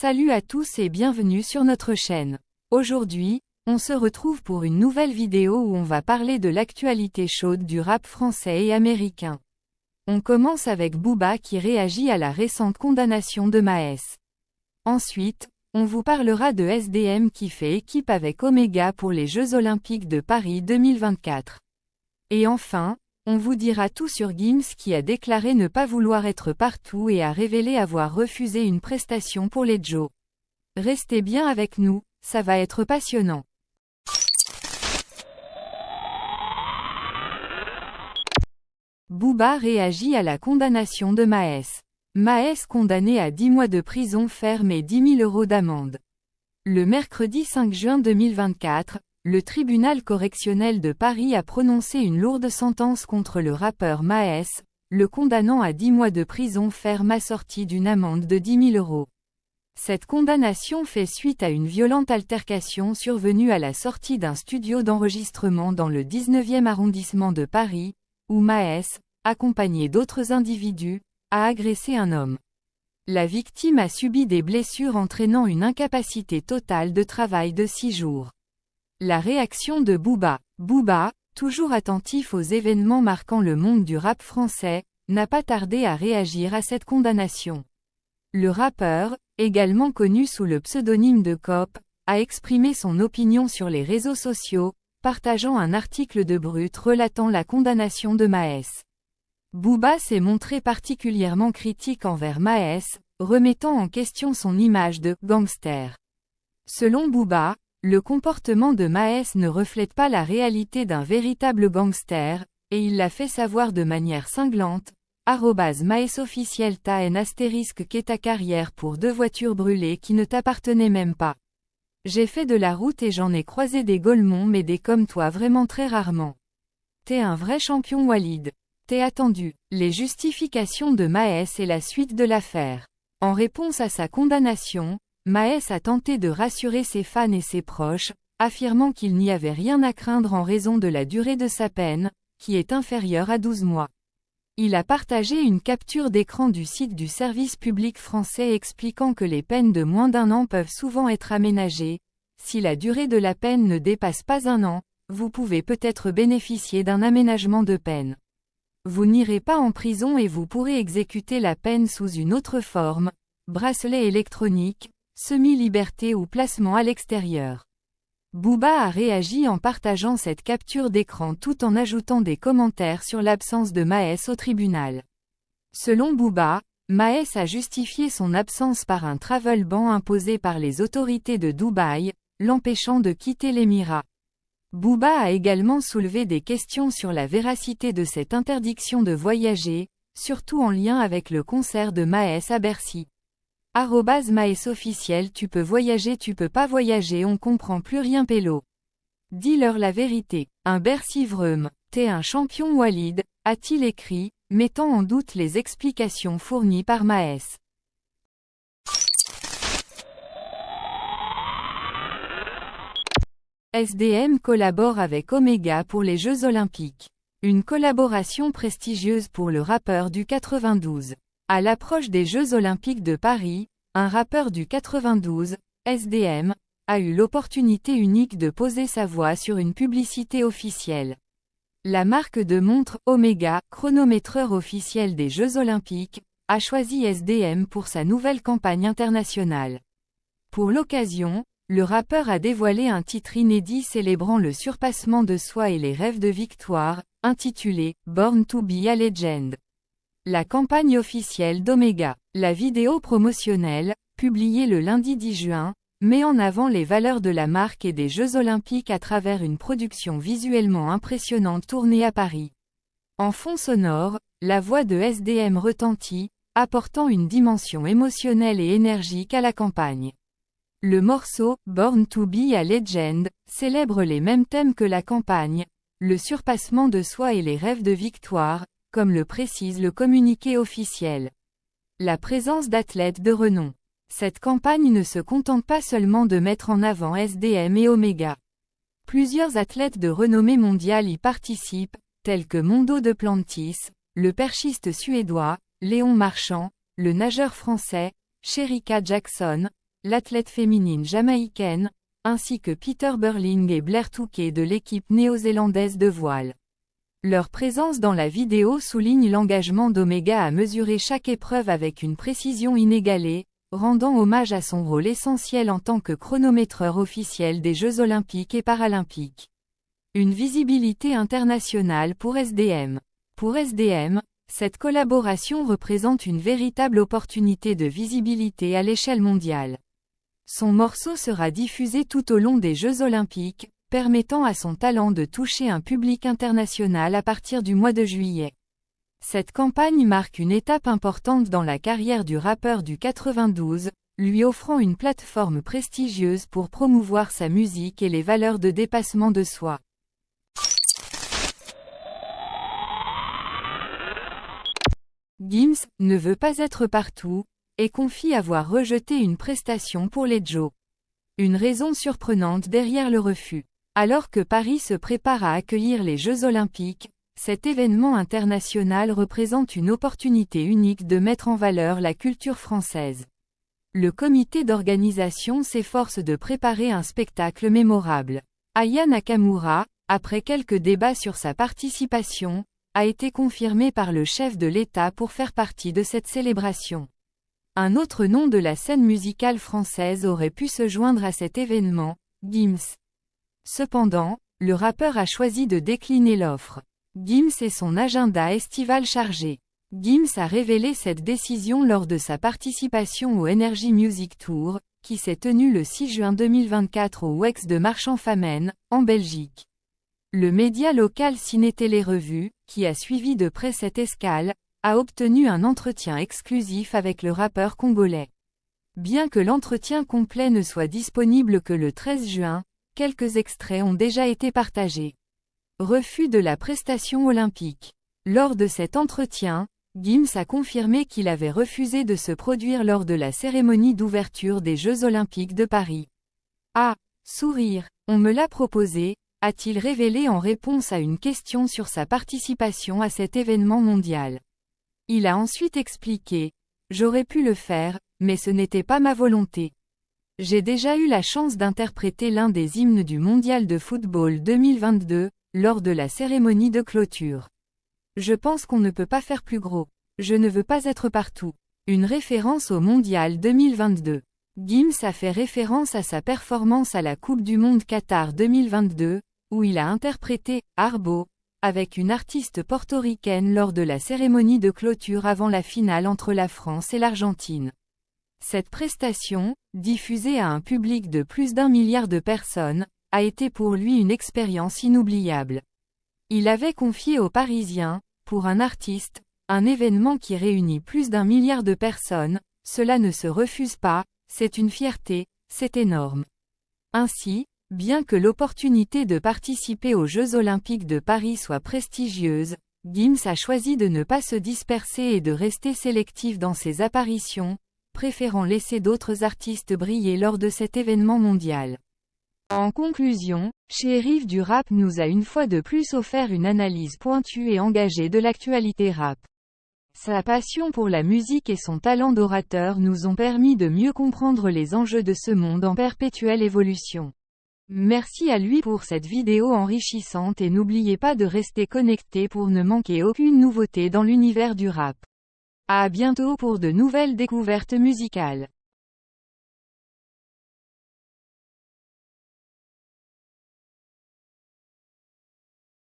Salut à tous et bienvenue sur notre chaîne. Aujourd'hui, on se retrouve pour une nouvelle vidéo où on va parler de l'actualité chaude du rap français et américain. On commence avec Booba qui réagit à la récente condamnation de Maes. Ensuite, on vous parlera de SDM qui fait équipe avec Omega pour les Jeux Olympiques de Paris 2024. Et enfin, on vous dira tout sur Gims qui a déclaré ne pas vouloir être partout et a révélé avoir refusé une prestation pour les Joe. Restez bien avec nous, ça va être passionnant. Booba réagit à la condamnation de Maes. Maes condamné à 10 mois de prison ferme et 10 000 € d'amende. Le mercredi 5 juin 2024, le tribunal correctionnel de Paris a prononcé une lourde sentence contre le rappeur Maes, le condamnant à 10 mois de prison ferme assortie d'une amende de 10 000 €. Cette condamnation fait suite à une violente altercation survenue à la sortie d'un studio d'enregistrement dans le 19e arrondissement de Paris, où Maes, accompagné d'autres individus, a agressé un homme. La victime a subi des blessures entraînant une incapacité totale de travail de 6 jours. La réaction de Booba. Booba, toujours attentif aux événements marquant le monde du rap français, n'a pas tardé à réagir à cette condamnation. Le rappeur, également connu sous le pseudonyme de Cop, a exprimé son opinion sur les réseaux sociaux, partageant un article de Brut relatant la condamnation de Maes. Booba s'est montré particulièrement critique envers Maes, remettant en question son image de « gangster ». Selon Booba, le comportement de Maes ne reflète pas la réalité d'un véritable gangster, et il l'a fait savoir de manière cinglante, @MaesOfficiel *** qu'est ta carrière pour 2 voitures brûlées qui ne t'appartenaient même pas. J'ai fait de la route et j'en ai croisé des Golemons mais des comme toi vraiment très rarement. T'es un vrai champion Walid. T'es attendu. Les justifications de Maes et la suite de l'affaire. En réponse à sa condamnation, Maes a tenté de rassurer ses fans et ses proches, affirmant qu'il n'y avait rien à craindre en raison de la durée de sa peine, qui est inférieure à 12 mois. Il a partagé une capture d'écran du site du service public français expliquant que les peines de moins d'1 an peuvent souvent être aménagées. Si la durée de la peine ne dépasse pas 1 an, vous pouvez peut-être bénéficier d'un aménagement de peine. Vous n'irez pas en prison et vous pourrez exécuter la peine sous une autre forme, bracelet électronique, semi-liberté ou placement à l'extérieur. Booba a réagi en partageant cette capture d'écran tout en ajoutant des commentaires sur l'absence de Maes au tribunal. Selon Booba, Maes a justifié son absence par un travel ban imposé par les autorités de Dubaï, l'empêchant de quitter l'émirat. Booba a également soulevé des questions sur la véracité de cette interdiction de voyager, surtout en lien avec le concert de Maes à Bercy. @MaesOfficiel tu peux voyager tu peux pas voyager on comprend plus rien pélo. Dis-leur la vérité. Un Bercy Vreum, t'es un champion Walid, a-t-il écrit, mettant en doute les explications fournies par Maes. SDM collabore avec Omega pour les Jeux Olympiques. Une collaboration prestigieuse pour le rappeur du 92. À l'approche des Jeux Olympiques de Paris, un rappeur du 92, SDM, a eu l'opportunité unique de poser sa voix sur une publicité officielle. La marque de montre Omega, chronométreur officiel des Jeux Olympiques, a choisi SDM pour sa nouvelle campagne internationale. Pour l'occasion, le rappeur a dévoilé un titre inédit célébrant le surpassement de soi et les rêves de victoire, intitulé « Born to be a Legend ». La campagne officielle d'Omega. La vidéo promotionnelle, publiée le lundi 10 juin, met en avant les valeurs de la marque et des Jeux Olympiques à travers une production visuellement impressionnante tournée à Paris. En fond sonore, la voix de SDM retentit, apportant une dimension émotionnelle et énergique à la campagne. Le morceau « Born to be a Legend » célèbre les mêmes thèmes que la campagne, le surpassement de soi et les rêves de victoire, comme le précise le communiqué officiel. La présence d'athlètes de renom. Cette campagne ne se contente pas seulement de mettre en avant SDM et Omega. Plusieurs athlètes de renommée mondiale y participent, tels que Mondo Duplantis, le perchiste suédois, Léon Marchand, le nageur français, Shericka Jackson, l'athlète féminine jamaïcaine, ainsi que Peter Burling et Blair Touquet de l'équipe néo-zélandaise de voile. Leur présence dans la vidéo souligne l'engagement d'Omega à mesurer chaque épreuve avec une précision inégalée, rendant hommage à son rôle essentiel en tant que chronométreur officiel des Jeux olympiques et paralympiques. Une visibilité internationale pour SDM. Pour SDM, cette collaboration représente une véritable opportunité de visibilité à l'échelle mondiale. Son morceau sera diffusé tout au long des Jeux olympiques, permettant à son talent de toucher un public international à partir du mois de juillet. Cette campagne marque une étape importante dans la carrière du rappeur du 92, lui offrant une plateforme prestigieuse pour promouvoir sa musique et les valeurs de dépassement de soi. Gims ne veut pas être partout, et confie avoir rejeté une prestation pour les Jeux. Une raison surprenante derrière le refus. Alors que Paris se prépare à accueillir les Jeux olympiques, cet événement international représente une opportunité unique de mettre en valeur la culture française. Le comité d'organisation s'efforce de préparer un spectacle mémorable. Aya Nakamura, après quelques débats sur sa participation, a été confirmée par le chef de l'État pour faire partie de cette célébration. Un autre nom de la scène musicale française aurait pu se joindre à cet événement, Gims. Cependant, le rappeur a choisi de décliner l'offre. Gims et son agenda estival chargé. Gims a révélé cette décision lors de sa participation au Energy Music Tour, qui s'est tenu le 6 juin 2024 au WEX de Marchand-Famenne, en Belgique. Le média local Ciné Télé Revue, qui a suivi de près cette escale, a obtenu un entretien exclusif avec le rappeur congolais. Bien que l'entretien complet ne soit disponible que le 13 juin, quelques extraits ont déjà été partagés. Refus de la prestation olympique. Lors de cet entretien, Gims a confirmé qu'il avait refusé de se produire lors de la cérémonie d'ouverture des Jeux olympiques de Paris. Ah, sourire, on me l'a proposé, a-t-il révélé en réponse à une question sur sa participation à cet événement mondial. Il a ensuite expliqué « J'aurais pu le faire, mais ce n'était pas ma volonté. J'ai déjà eu la chance d'interpréter l'un des hymnes du Mondial de football 2022, lors de la cérémonie de clôture. Je pense qu'on ne peut pas faire plus gros. Je ne veux pas être partout. » Une référence au Mondial 2022. Gims a fait référence à sa performance à la Coupe du Monde Qatar 2022, où il a interprété « Arbo » avec une artiste portoricaine lors de la cérémonie de clôture avant la finale entre la France et l'Argentine. Cette prestation, diffusée à un public de plus d'1 milliard de personnes, a été pour lui une expérience inoubliable. Il avait confié aux Parisiens, pour un artiste, un événement qui réunit plus d'1 milliard de personnes, cela ne se refuse pas, c'est une fierté, c'est énorme. Ainsi, bien que l'opportunité de participer aux Jeux olympiques de Paris soit prestigieuse, Gims a choisi de ne pas se disperser et de rester sélectif dans ses apparitions, préférant laisser d'autres artistes briller lors de cet événement mondial. En conclusion, Chérif du Rap nous a une fois de plus offert une analyse pointue et engagée de l'actualité rap. Sa passion pour la musique et son talent d'orateur nous ont permis de mieux comprendre les enjeux de ce monde en perpétuelle évolution. Merci à lui pour cette vidéo enrichissante et n'oubliez pas de rester connecté pour ne manquer aucune nouveauté dans l'univers du rap. À bientôt pour de nouvelles découvertes musicales.